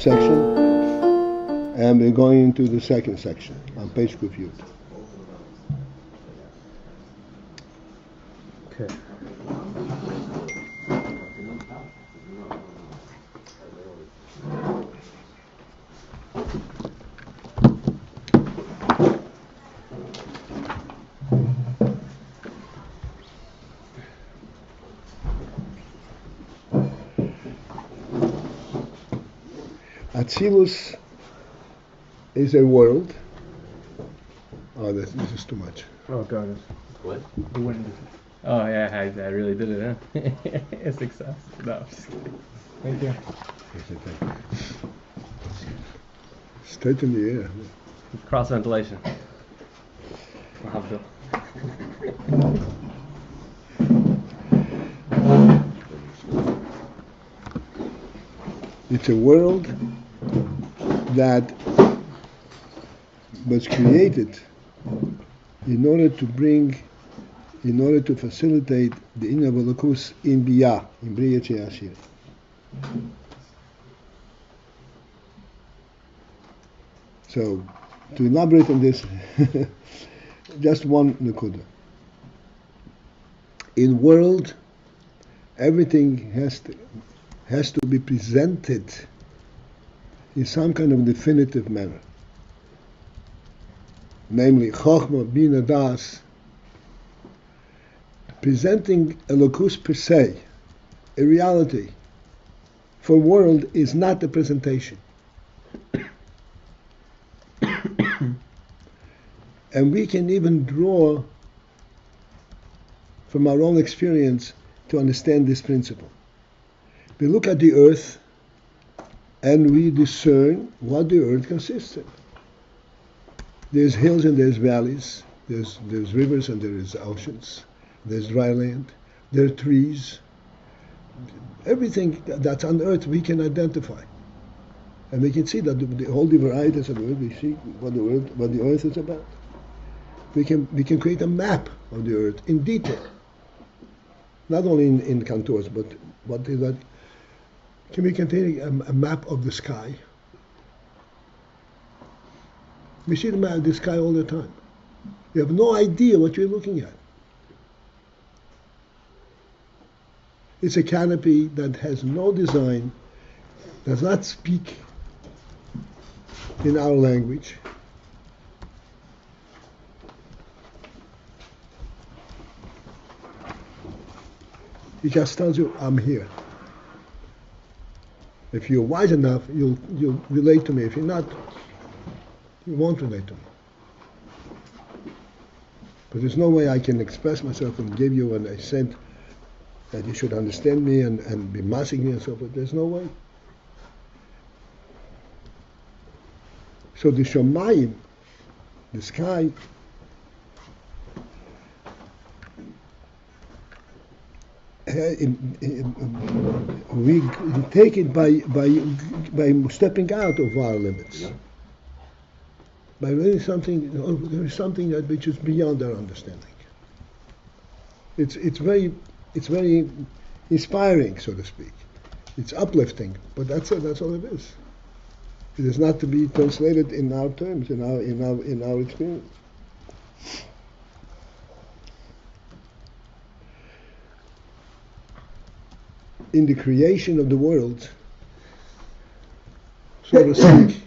section, and we're going into the second section on page Kufyut. Okay. Atzilus is a world. Oh, this is too much. Oh, God. What? The wind. Oh, yeah, I really did it, huh? A success. No, I'm just kidding. Thank you. Straight in the air. Cross ventilation. Alhamdulillah. It's a world that was created in order to facilitate the inner Elokus in Biyah, in Briyat She'ashir. So, to elaborate on this, just one Nakuda. In world, everything has to be presented in some kind of definitive manner. Namely, Chochmah, Bina, Das, presenting Elokus per se, a reality, for world is not a presentation. And we can even draw from our own experience to understand this principle. We look at the earth and we discern what the earth consists of. There's hills and there's valleys, there's rivers and there's oceans, there's dry land, there are trees. Everything that's on earth we can identify. And we can see that all the varieties of the earth, we see what the earth is about. We can create a map of the earth in detail. Not only in contours, but what is that? Can we contain a map of the sky? We see the map of the sky all the time. You have no idea what you're looking at. It's a canopy that has no design, does not speak in our language. It just tells you, I'm here. If you're wise enough, you'll relate to me. If you're not, you won't relate to me. But there's no way I can express myself and give you an assent that you should understand me and be massing me and so forth. There's no way. So the Shomayim, the sky, we take it by stepping out of our limits, yeah. By learning something that which is beyond our understanding. It's very inspiring, so to speak. It's uplifting, but that's all it is. It is not to be translated in our terms, in our experience. In the creation of the world, so to speak,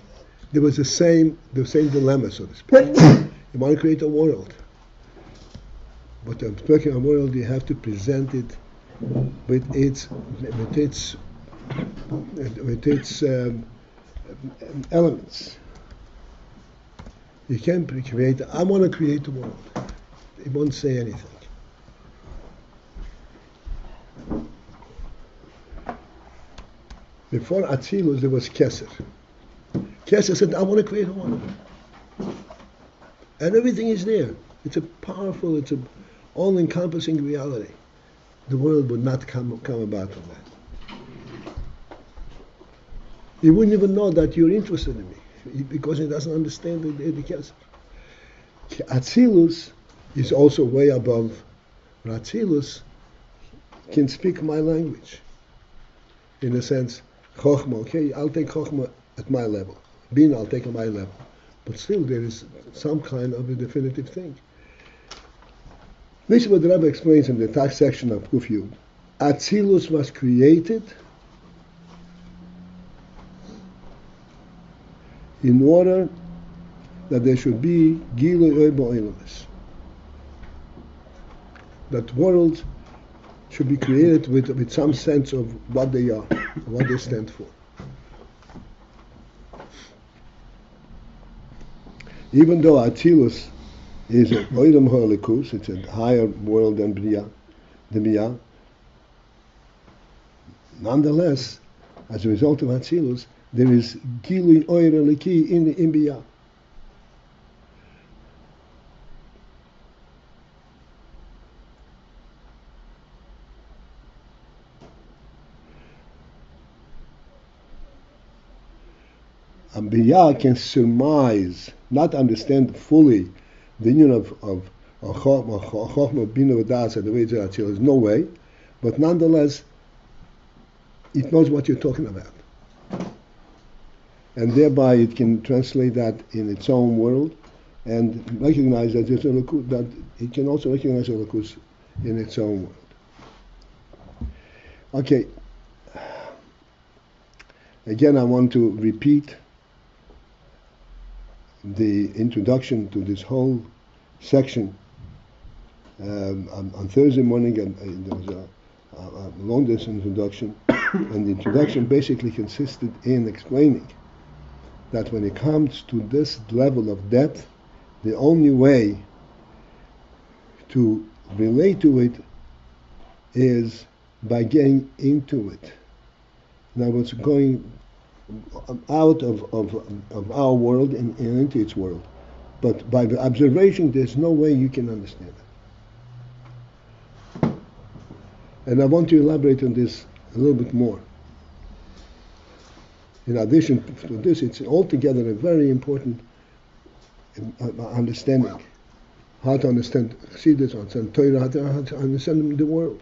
there was the same dilemma, so to speak. You want to create a world, but to create a world, you have to present it with its elements. You can't create. I want to create a world. It won't say anything. Before Atzilus, there was Keser. Keser said, I want to create a world. And everything is there. It's a powerful, it's an all-encompassing reality. The world would not come about from that. You wouldn't even know that you're interested in me, because he doesn't understand the Keser. Atzilus is also way above. Atzilus can speak my language. In a sense, Chochmah, okay, I'll take Chochmah at my level. Bin I'll take on my level. But still there is some kind of a definitive thing. This is what the Rebbe explains in the tax section of Kuf Yud. Atzilus was created in order that there should be Gilui Oy Ba'olamis. That worlds should be created with some sense of what they are, what they stand for. Even though Atzilus is an Olam Ha'olikus, it's a higher world than Biyah, nonetheless, as a result of Atzilus, there is Gilui Oyer Eliki in Biyah. And Biyah can surmise, not understand fully the union of Chochmah, Bina, V'das, and the way it's Atzilus. There's no way, but nonetheless, it knows what you're talking about. And thereby it can translate that in its own world and recognize that there's a Elokus, that it can also recognize Elokus in its own world. Okay. Again, I want to repeat the introduction to this whole section. On Thursday morning, there was a long distance introduction, and the introduction basically consisted in explaining that when it comes to this level of depth, the only way to relate to it is by getting into it. In other words, going out of our world and into its world. But by the observation, there's no way you can understand it. And I want to elaborate on this a little bit more. In addition to this, it's altogether a very important understanding. How to understand Chassidus, how to understand Torah, how to understand the world.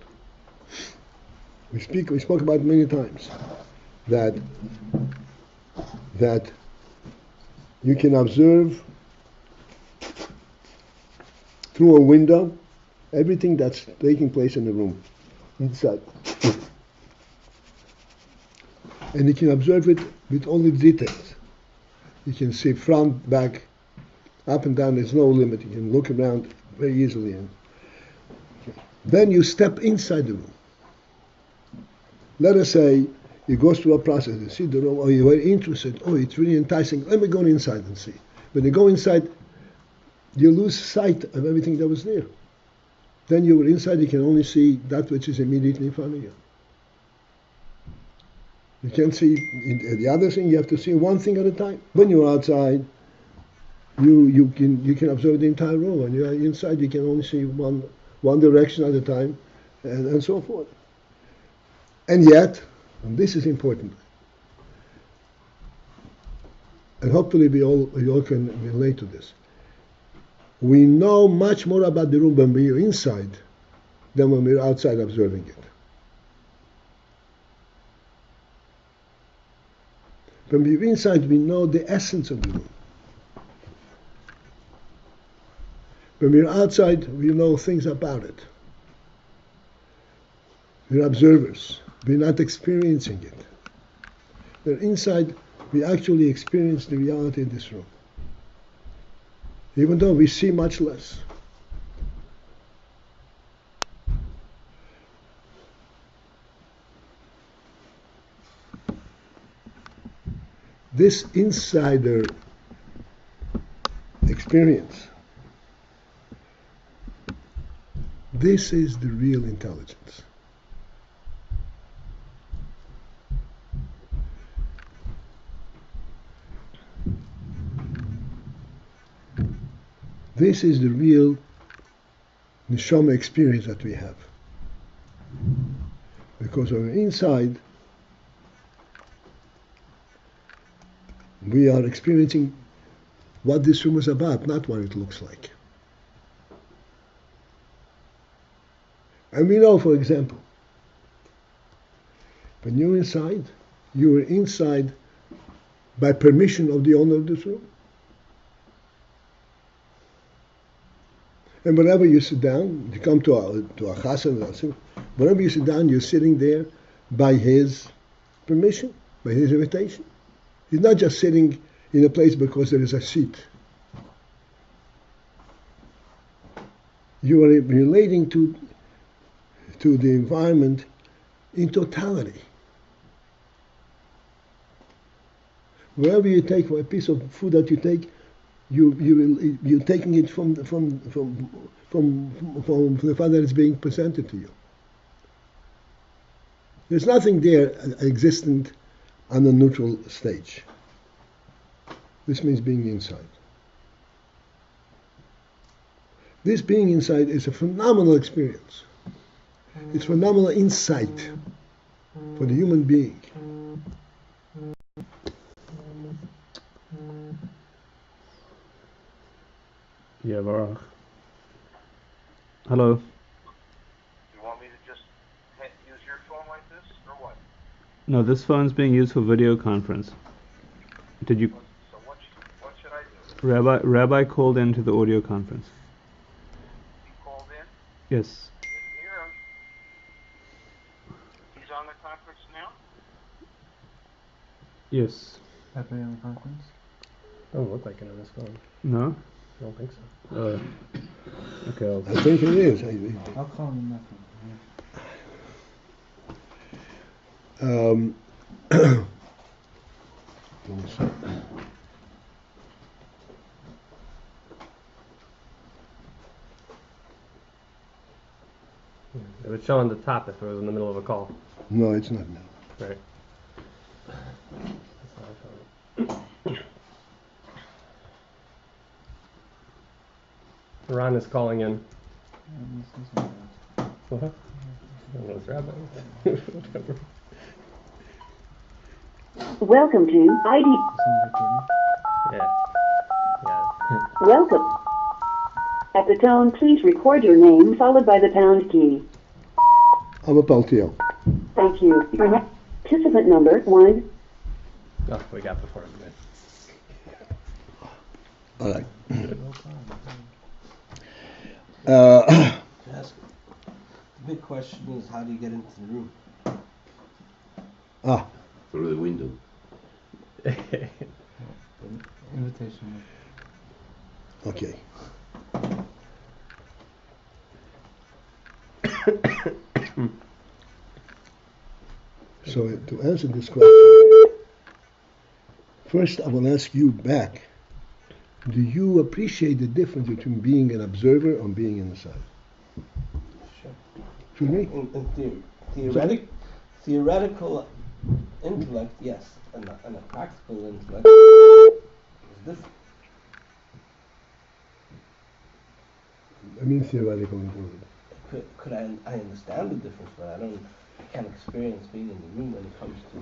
We spoke about it many times that you can observe through a window everything that's taking place in the room inside. And you can observe it with all the details. You can see front, back, up and down, there's no limit. You can look around very easily. Then you step inside the room. Let us say you go through a process, you see the room, or you're very interested, it's really enticing, let me go inside and see. When you go inside, you lose sight of everything that was there. Then you were inside, you can only see that which is immediately in front of you. You can't see the other thing, you have to see one thing at a time. When you're outside, you can observe the entire room. When you're inside, you can only see one direction at a time, and so forth. And yet, and this is important, and hopefully we all can relate to this, we know much more about the room when we're inside than when we're outside observing it. When we're inside, we know the essence of the room. When we're outside, we know things about it. We're observers. We're not experiencing it. We're inside, we actually experience the reality in this room. Even though we see much less. This insider experience, this is the real intelligence. This is the real neshama experience that we have. Because when we're inside, we are experiencing what this room is about, not what it looks like. And we know, for example, when you're inside by permission of the owner of this room. And whenever you sit down, you come to a chassan, whenever you sit down, you're sitting there by his permission, by his invitation. He's not just sitting in a place because there is a seat. You are relating to the environment in totality. Wherever you take a piece of food that you take, you're taking it from the fact that it's being presented to you. There's nothing there existent on the neutral stage. This means being inside. This being inside is a phenomenal experience. It's phenomenal insight for the human being. Yeah, Baruch. Hello. You want me to just use your phone like this, or what? No, this phone's being used for video conference. Did you? So what should I do? Rabbi called into the audio conference. He called in? Yes. Didn't hear him. He's on the conference now? Yes. Happy on the conference? Doesn't look like it on this phone. No? I don't think so. Okay. I think it is. I'll call him that Let me see. It would show on the top if it was in the middle of a call. No, it's not now. Right. That's how I found it. Ron is calling in. What? I don't know, it's Rabbi. Whatever. Welcome to ID. Yeah. Yeah. Welcome. At the tone, please record your name followed by the pound key. I'm a PALTIEL. Thank you. Your participant number 1. Oh, we got before him. All right. Ask. The big question is, how do you get into the room? Through the window. Invitation. Okay. So to answer this question, first I will ask you back, do you appreciate the difference between being an observer and being inside? Sure. To me? In theory. Theoretical intellect, yes. And a practical intellect is different. I mean theoretical intellect. Could I understand the difference, but I can't experience being in the room when it comes to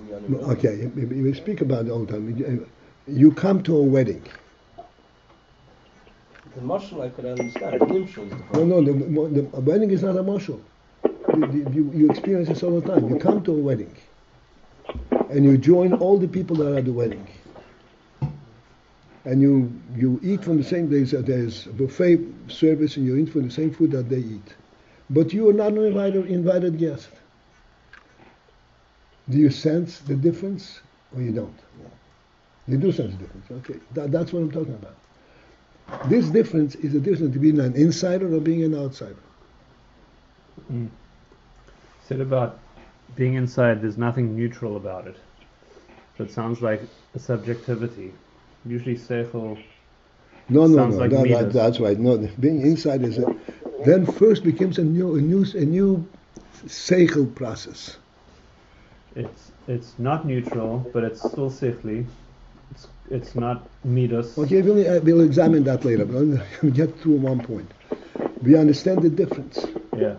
the other room. Okay, we speak about it all the time. You come to a wedding. The marshal I could understand. The nimshal is the problem. No, a wedding is not a marshal. You experience this all the time. You come to a wedding and you join all the people that are at the wedding. And you eat from the same, there's a buffet service and you eat from the same food that they eat. But you are not an invited guest. Do you sense the difference or you don't? Yeah. You do sense the difference. Okay, that's what I'm talking about. This difference is the difference between an insider or being an outsider. Said about being inside, there's nothing neutral about it. So it sounds like a subjectivity. Usually seichel. No, Midas. that's right. No, being inside is then first becomes a new seichel process. It's not neutral, but it's still seichli. It's not midas. Okay, we'll examine that later. But I'll get through one point. We understand the difference. Yeah.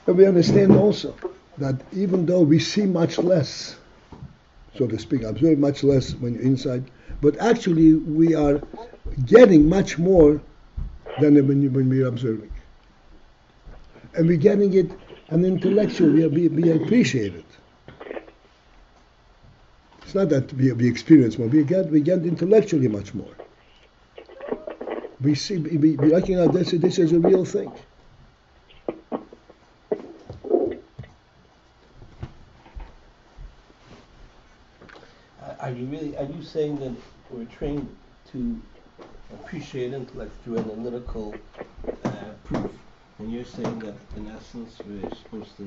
But we understand also that even though we see much less, so to speak, observe much less when you're inside, but actually we are getting much more than when we're observing. And we're getting it an intellectual, we appreciate it. not that we experience more. We get intellectually much more. We see, we recognize this is a real thing. Are you saying that we're trained to appreciate intellect through analytical proof, and you're saying that in essence we're supposed to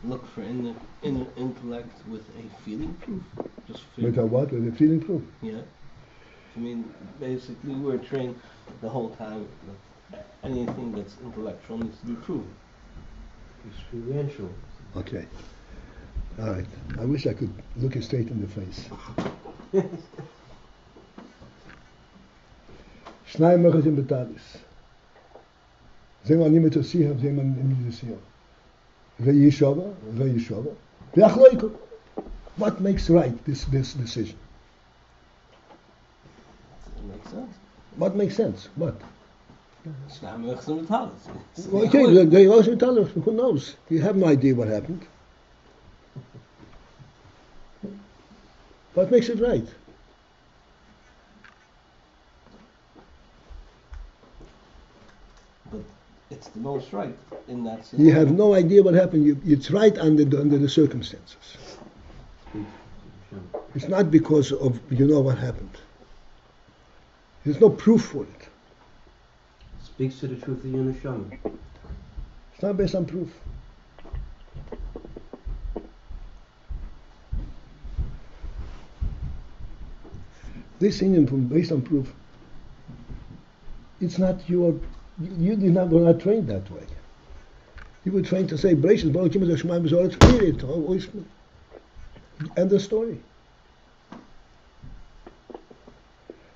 look for inner intellect with a feeling proof? Just With a what? With a feeling proof? Yeah. I mean, basically we're trained the whole time that anything that's intellectual needs to be proven. Experiential. Okay. All right. I wish I could look you straight in the face. שניים מרחים בתאריס. זה מעניין את השיח, זה מעניין את השיח. זה ישבה, זה ישבה. ואחלויקו. What makes right this decision? It makes sense. What makes sense? What? שניים מרחים בתאריס. Okay, they also tell us, who knows? You have no idea what happened. What makes it right? But it's the most right in that sense. You have no idea what happened. It's right under the circumstances. It's not because of you know what happened. There's no proof for it. Speaks to the truth of your neshama. It's not based on proof. This thing based on proof. It's not you did not were not trained that way. You were trained to say Bereshit bara Elokim et hashamayim v'haaretz, period. End the story.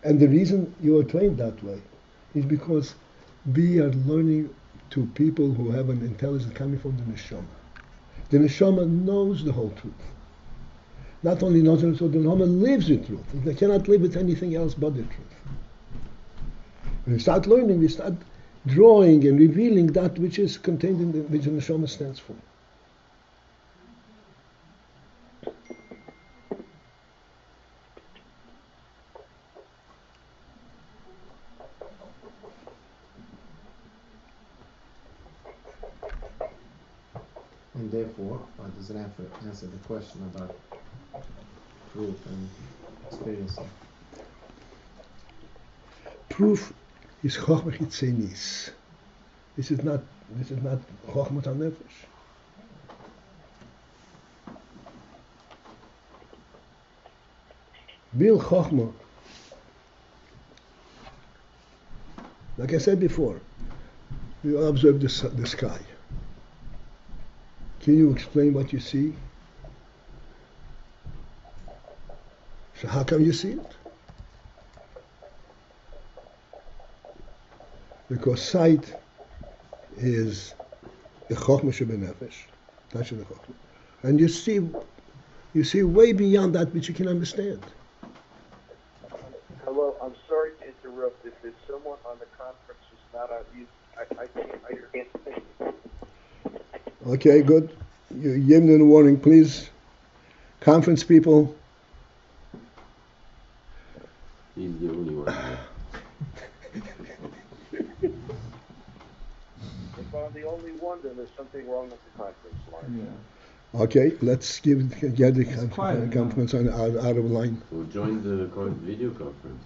And the reason you are trained that way is because we are learning to people who have an intelligence coming from the neshama. The neshama knows the whole truth. Not only knows the truth, the neshama lives with truth. They cannot live with anything else but the truth. When we start learning, we start drawing and revealing that which is contained in which the neshama stands for. And therefore, does it answer the question about proof and experiencing? Proof is chokhmah chitzenis. This is not chokhmah hanefesh. Real chokhmah, like I said before, you observe the sky. Can you explain what you see? So how come you see it? Because sight is the chokhmah shebenefesh, that's the chokhmah, and you see way beyond that which you can understand. Hello, I'm sorry to interrupt. If there's someone on the conference who's not on mute, I can't think. Okay, good. You give them a warning, please. Conference people. He's the only one. If I'm the only one, then there's something wrong with the conference line. Yeah. Okay, let's get the quiet conference out of line. We'll join the video conference.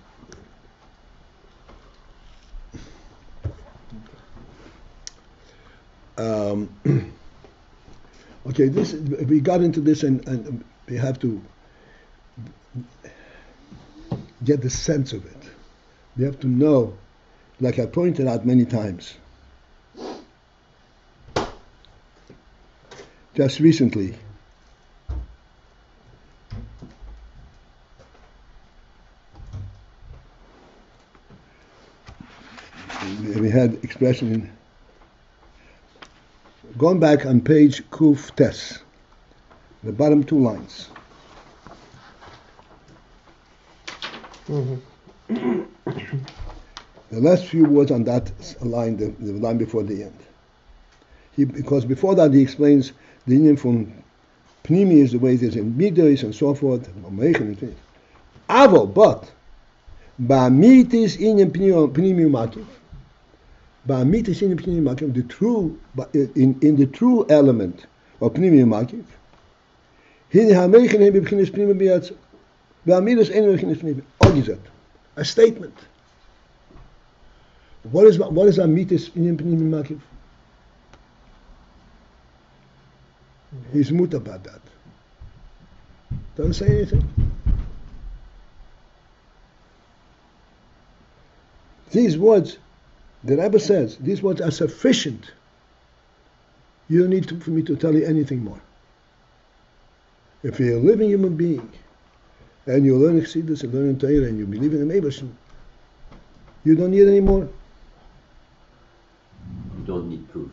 Okay, we got into this and we have to get the sense of it. We have to know, like I pointed out many times. Just recently, we had expression in going back on page Kuf Tes, the bottom two lines. The last few words on that line, the line before the end. Because before that he explains the union from Pnimi is the way it is in Midas and so forth, Avo, but Ba'amitis in Pnimi Makiv. Ba'amitis in Pnimi Makiv, the true, in the true element of Pnimi Makiv, a statement. What is Amitis in Pnimi Makiv? He's mut about that. Don't say anything. These words, the Rebbe says, these words are sufficient. You don't need for me to tell you anything more. If you're a living human being, and you learn Chassidus and learn Torah, and you believe in the Meibershin, you don't need any more. You don't need proof.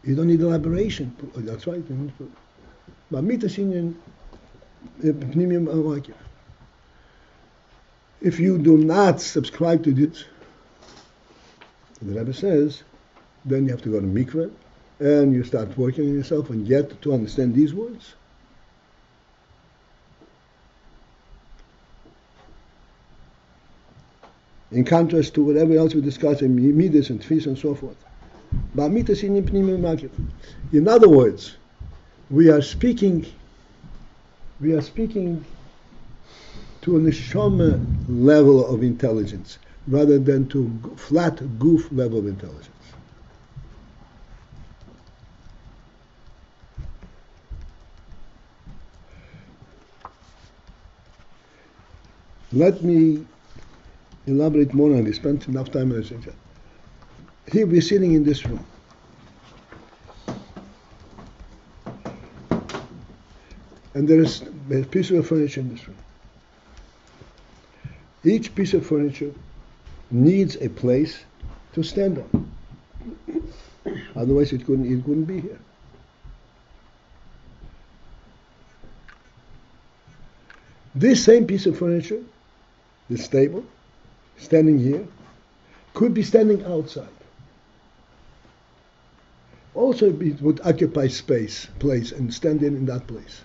You don't need elaboration. That's right. You need proof. But if you do not subscribe to this, the Rebbe says, then you have to go to mikveh, and you start working on yourself and get to understand these words. In contrast to whatever else we discuss in Midas and Tfis and so forth. In other words, we are speaking to a neshama level of intelligence rather than to flat goof level of intelligence. Let me elaborate more on this. Spent enough time on this. Here we're sitting in this room. And there is a piece of furniture in this room. Each piece of furniture needs a place to stand on. Otherwise it couldn't be here. This same piece of furniture, this table, standing here, could be standing outside. Also it would occupy place, and stand in that place.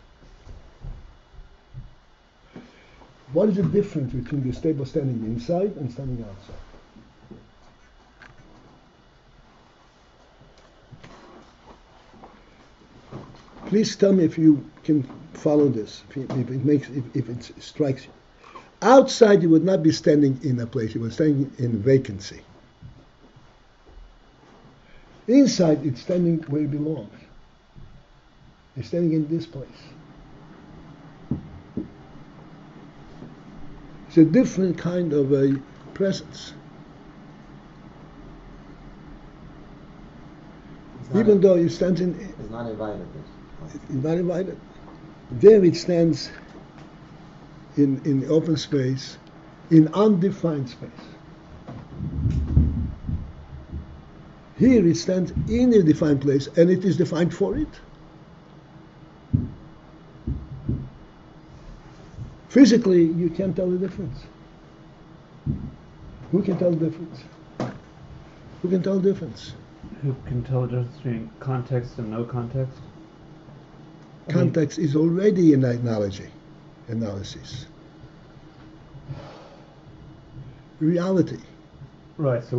What is the difference between this table standing inside and standing outside? Please tell me if you can follow this, if it strikes you. Outside, you would not be standing in a place; you would be standing in vacancy. Inside, it's standing where it belongs. It's standing in this place. It's a different kind of a presence. Even though it stands in... It's not invited. It's not invited. There it stands in open space, in undefined space. Here it stands in a defined place, and it is defined for it. Physically, you can't tell the difference. Who can tell the difference? Who can tell the difference? Who can tell the difference between context and no context? Context is already an analysis. Reality. Right. So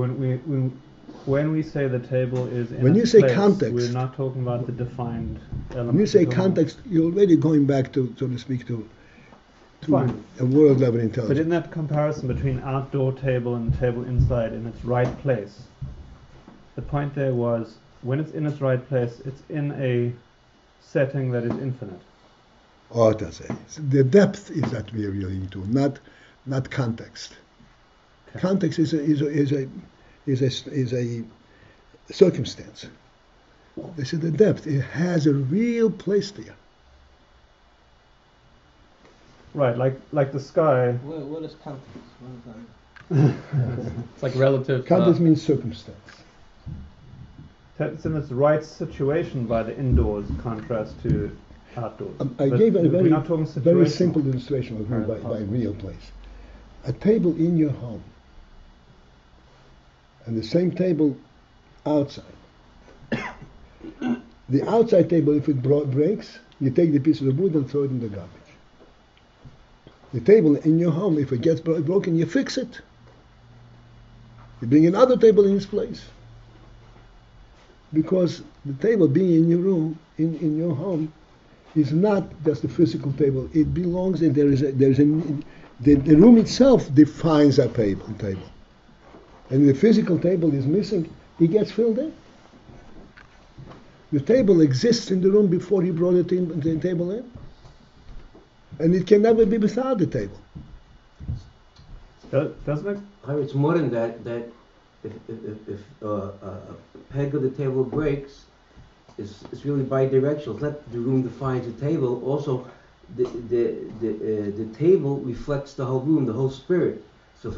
when we say the table is in when you its say place, context, we're not talking about the defined element. When you say context, you're already going back to, so to speak, to Fine. a world level intelligence. But in that comparison between outdoor table and table inside in its right place, the point there was when it's in its right place, it's in a setting that is infinite. Oh, that's it. The depth is that we are really into, not context. Okay. Context is a circumstance. This is the depth. It has a real place there. Right, like the sky. What is context? What is that? It's like relative. Context means circumstance. It's in its right situation by the indoors, contrast to outdoors. I gave a very simple illustration of by real place. A table in your home and the same table outside. The outside table, if it breaks, you take the piece of wood and throw it in the garbage. The table in your home, if it gets broken, you fix it. You bring another table in its place. Because the table being in your room, in your home, is not just a physical table. It belongs, and the room itself defines a table. And the physical table is missing, it gets filled in. The table exists in the room before you brought the table in. And it can never be without the table. Doesn't it? It's more than that, that if a peg of the table breaks, it's really bidirectional. It's not the room defines the table. Also, the table reflects the whole room, the whole spirit. So if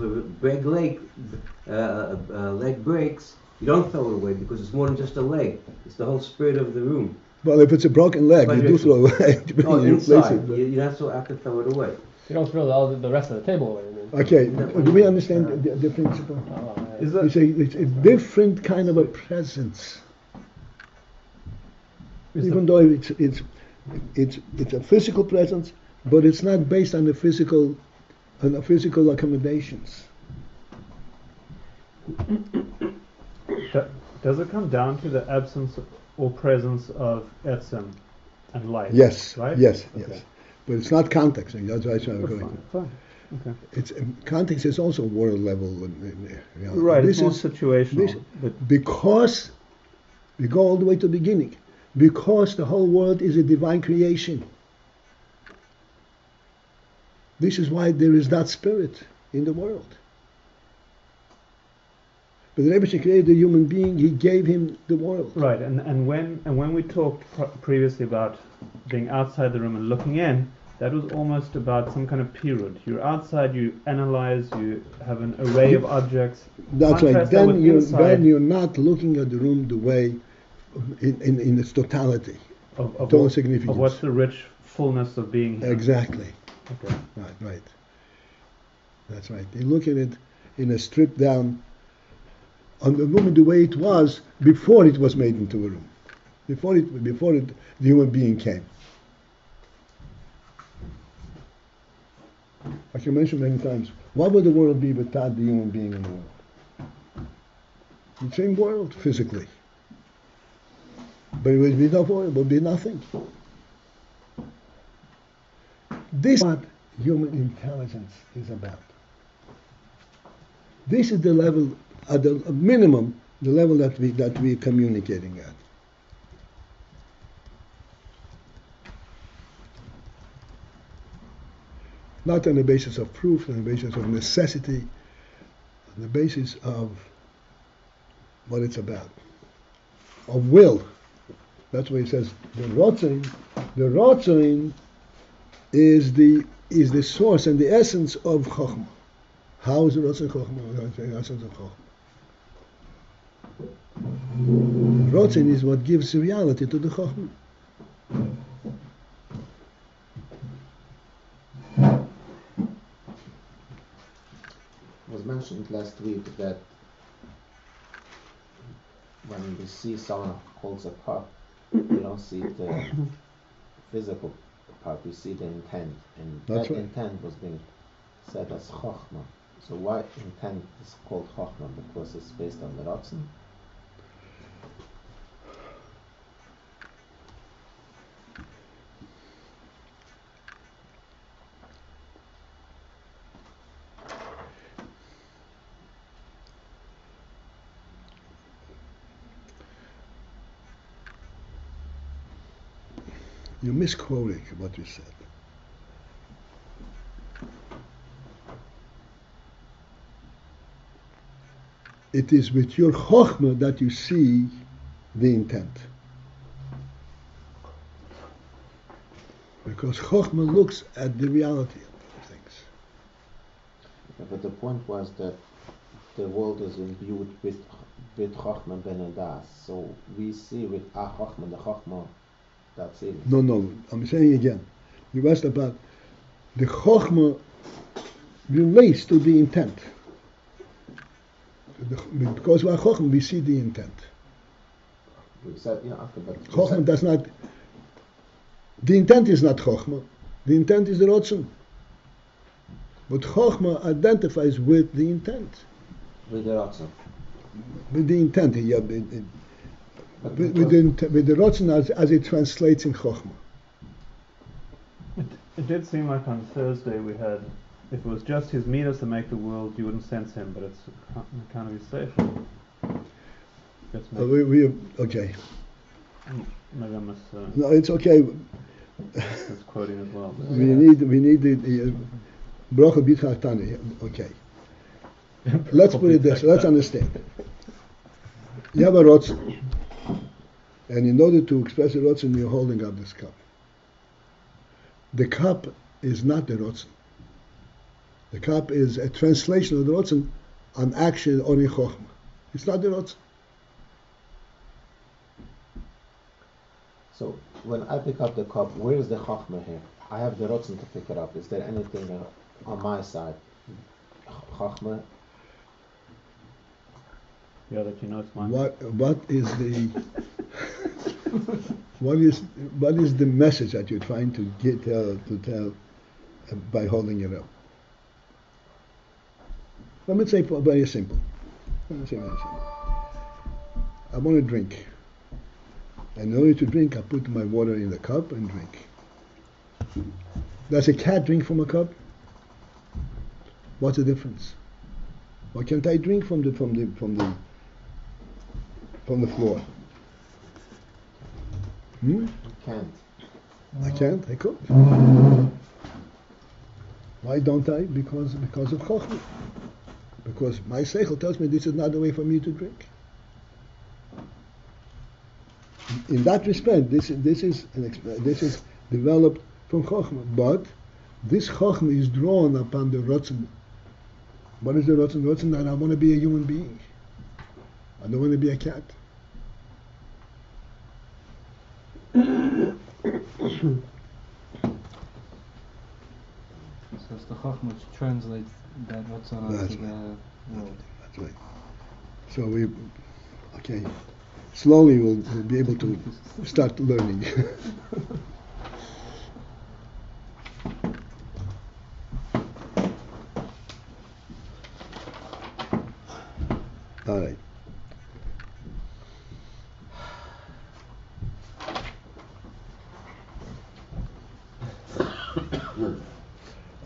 a leg breaks, you don't throw it away because it's more than just a leg. It's the whole spirit of the room. Well, if it's a broken leg, you do throw it away. Inside. You're not so apt to throw it away. You don't throw the rest of the table away. Okay, do we understand the principle? It's a different kind of a presence. Even though it's a physical presence, but it's not based on the physical accommodations. Does it come down to the absence or presence of etzem and light? Yes, right? Yes, okay. yes. But it's not context. That's why I'm going. Fine. Okay. It's context is also world level. Right. It's more situational. Because we go all the way to the beginning. Because the whole world is a divine creation. This is why there is that spirit in the world. But the Rebbe created a human being, he gave him the world. Right, and when we talked previously about being outside the room and looking in, that was almost about some kind of period. You're outside, you analyze, you have an array of objects. That's right. Contrast Then that with then you're not looking at the room the way in its totality, total significance. Of what's the rich fullness of being here. Exactly. Okay. Right. That's right. You look at it in a stripped down, on the room the way it was before it was made into a room, before the human being came. I can mention many times, what would the world be without the human being in the world? The same world physically, but it would be no world, it would be nothing. This is what human intelligence is about. This is the level, at the minimum, the level that we're communicating at. Not on the basis of proof, on the basis of necessity, on the basis of what it's about, of will. That's why he says the Rotzain is the source and the essence of Chokhmah. How is the Rotzain Chokhmah? The essence of Chokhmah. Rotzain is what gives reality to the Chokhmah. It was mentioned last week that when we see someone holds a cup, we don't see the physical part, we see the intent, and That's that right. intent was being said as Chokhmah. So why intent is called Chokhmah? Because it's based on the Ratzon? You're misquoting what you said. It is with your chokhmah that you see the intent. Because chokhmah looks at the reality of things. Yeah, but the point was that the world is imbued with chokhmah ben adas. So we see with chokhmah, the chokhmah, that's it. No, I'm saying again. You asked about the chokhmah relates to the intent. Because we are chokhmah, we see the intent. We said, yeah, okay, but we Chokhmah said- does not. The intent is not Chokhmah. The intent is the Rotzen. But Chokhmah identifies with the intent. with the Ratzon. With the intent, yeah, But with because- with the Rotzen as it translates in Chokhmah. It did seem like on Thursday we had, if it was just his midas to make the world, you wouldn't sense him, but it's kind of his seichel. That's We okay. maybe I must No, it's okay. that's quoting as well. We need the Bracha B'Yitzchak Tani. Okay. Let's put it this. Let's understand. You have a rotzen, and in order to express a rotzen, you're holding up this cup. The cup is not the rotzen. The cup is a translation of the rotzen on action or in chokhmah. It's not the rotzen. So when I pick up the cup, where is the Chachma here? I have the Rotzen to pick it up. Is there anything on my side? Chachma? Yeah, that you know it's mine. What is the what is the message that you're trying to tell by holding it up? Let me say very simple. I want to drink. And in order to drink, I put my water in the cup and drink. Does a cat drink from a cup? What's the difference? Why can't I drink from the floor? You can't. I can't. I could. Why don't I? Because of chokhmah. Because my seichel tells me this is not the way for me to drink. In that respect, this is developed from chokhmah. But this chokhmah is drawn upon the rotzen. What is the rotzen? Rotzen that I want to be a human being. I don't want to be a cat. So it's the Chachma which translates that what's on That's to right. the world. That's right. So slowly we'll be able to start learning. All right.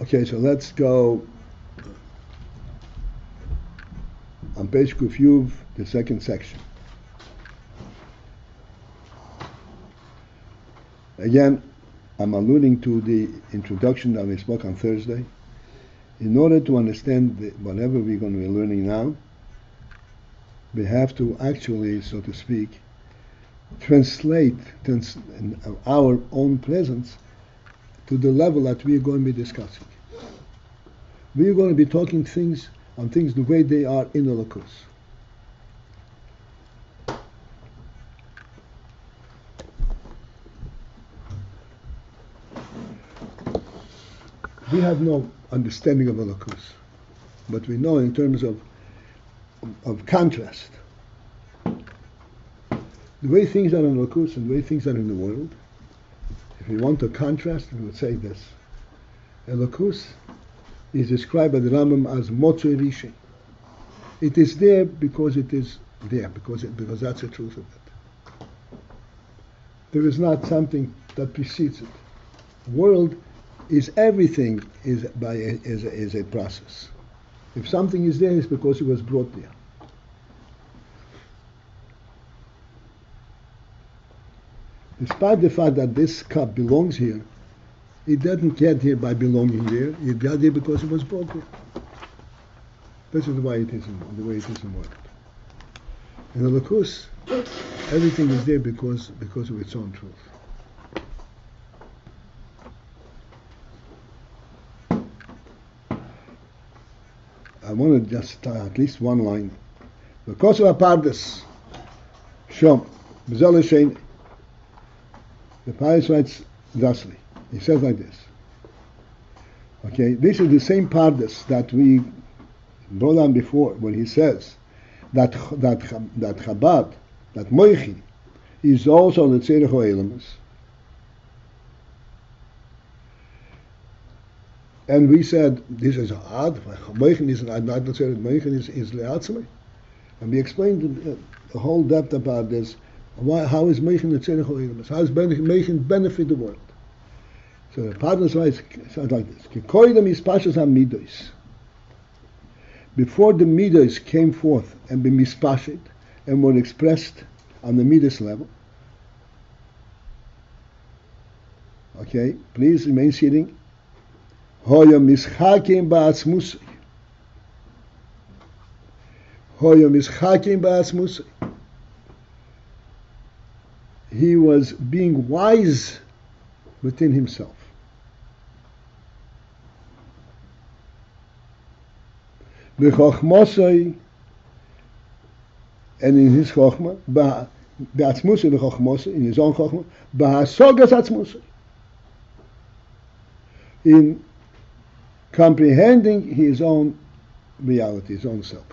Okay, so let's go on page Kufyuv, the second section. Again, I'm alluding to the introduction that we spoke on Thursday. In order to understand whatever we're going to be learning now, we have to actually, so to speak, translate our own presence to the level that we are going to be discussing. We are going to be talking on things the way they are in the Lakus. We have no understanding of a Lakus, but we know in terms of contrast. The way things are in Lakus and the way things are in the world, if we want to contrast, we would say this. Elokus is described by the Rambam as Motzei Rishi. It is there because it is there, because that's the truth of it. There is not something that precedes it. World is everything is a process. If something is there, it's because it was brought there. Despite the fact that this cup belongs here, it didn't get here by belonging there. It got here because it was brought there. This is why it is the way it is in world. In the Lakus, everything is there because of its own truth. I want to just start at least one line. Because of Apardes, Shom, B'Zal the Pious writes thusly. He says like this. Okay, this is the same Pardes that we brought on before, where he says that Chabad, that Moichin, is also the tzerich ha'elamis. And we said this is odd. Meichen is not necessarily meichen is le'atzmai. And we explained the whole depth about this. How is meichen the tzerich ha'elamis? How does meichen benefit the world? So the partners writes like this: Kikoidem is pashas hamidos. Before the midos came forth and be mispashit and were expressed on the midos level. Okay, please remain sitting. Hoya mischakim ba'atzmusay. Hoya mischakim ba'atzmusay. He was being wise within himself. B'chochmosay, and in his chochma, ba'atzmusay b'chochmosay, in his own chochma, ba'asogas atzmusay. In comprehending his own reality, his own self.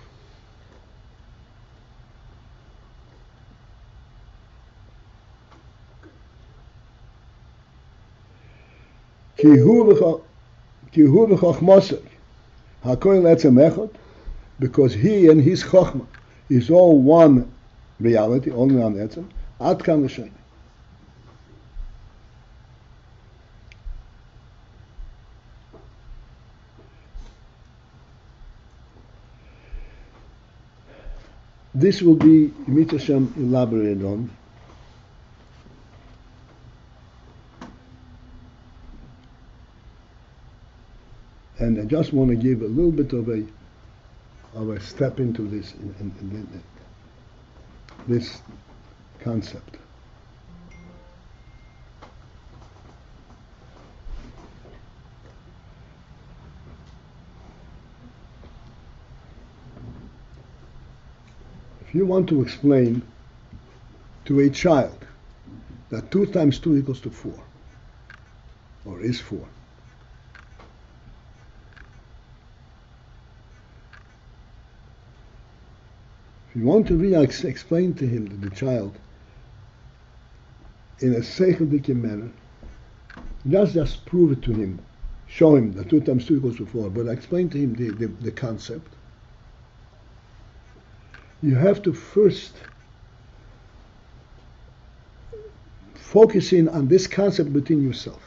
Because he and his chokhmah is all one reality, only on etzem, ad kan l'shem. This will be Mitzvah elaborated on. And I just want to give a little bit of a step into this in this concept. If you want to explain to a child that 2 times 2 equals to 4, or is 4, if you want to really explain to him, to the child, in a seichelic manner, just prove it to him, show him that 2 times 2 equals to 4, but explain to him the concept. You have to first focus in on this concept within yourself.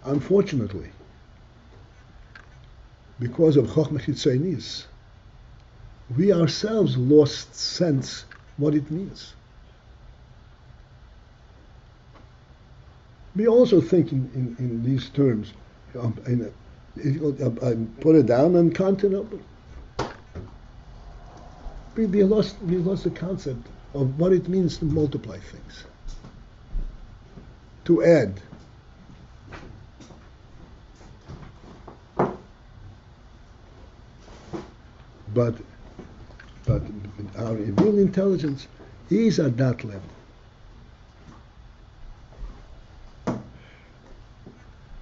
Unfortunately, because of Chochmah Chitzainis, we ourselves lost sense what it means. We also think in these terms. Put it down and count it up. We lost the concept of what it means to multiply things, to add. But our real intelligence is at that level.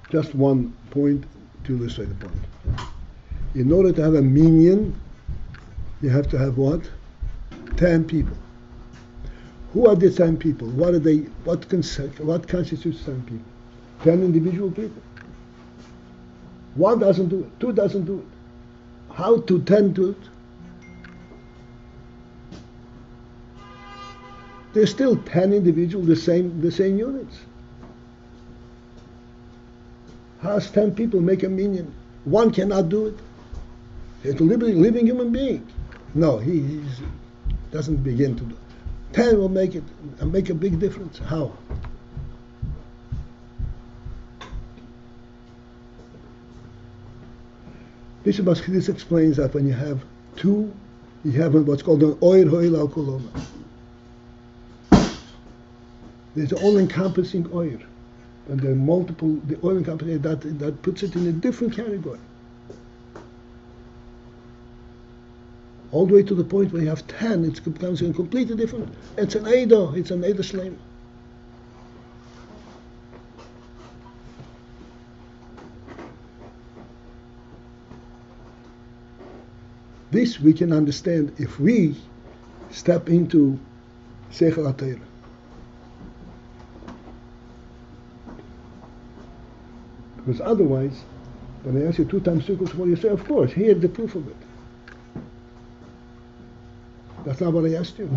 Just one point to illustrate the point. In order to have a minyan, you have to have what? 10 people. Who are the 10 people? What are they? What constitutes 10 people? 10 individual people. 1 doesn't do it. 2 doesn't do it. How do 10 do it? There's still 10 individuals, the same units. How does 10 people make a minyan? 1 cannot do it. It's a living human being. No, he doesn't begin to do it. 10 will make it and make a big difference. How? Bishop Baschidis explains that when you have 2, you have what's called an oir hoil al koloma. There's an all-encompassing oir. And there are multiple, the oil company that puts it in a different category. All the way to the point where you have 10, it becomes a completely different. It's an Eido, it's an Eido Shleim. This we can understand if we step into Seichel HaTorah. Because otherwise, when I ask you 2 times 2 equals 4, you say, of course, here's the proof of it. That's not what I asked you.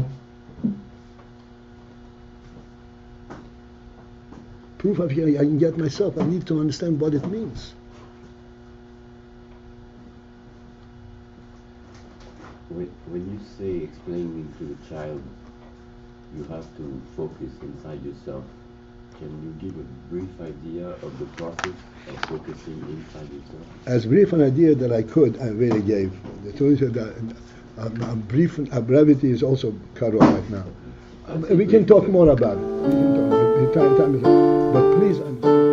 Proof of here I can get myself. I need to understand what it means. When you say explaining to the child, you have to focus inside yourself. Can you give a brief idea of the process of focusing inside yourself? As brief an idea that I could, I really gave. The truth is that a brevity is also cut off right now. We can talk more about it. We can talk. Time is up. But please understand.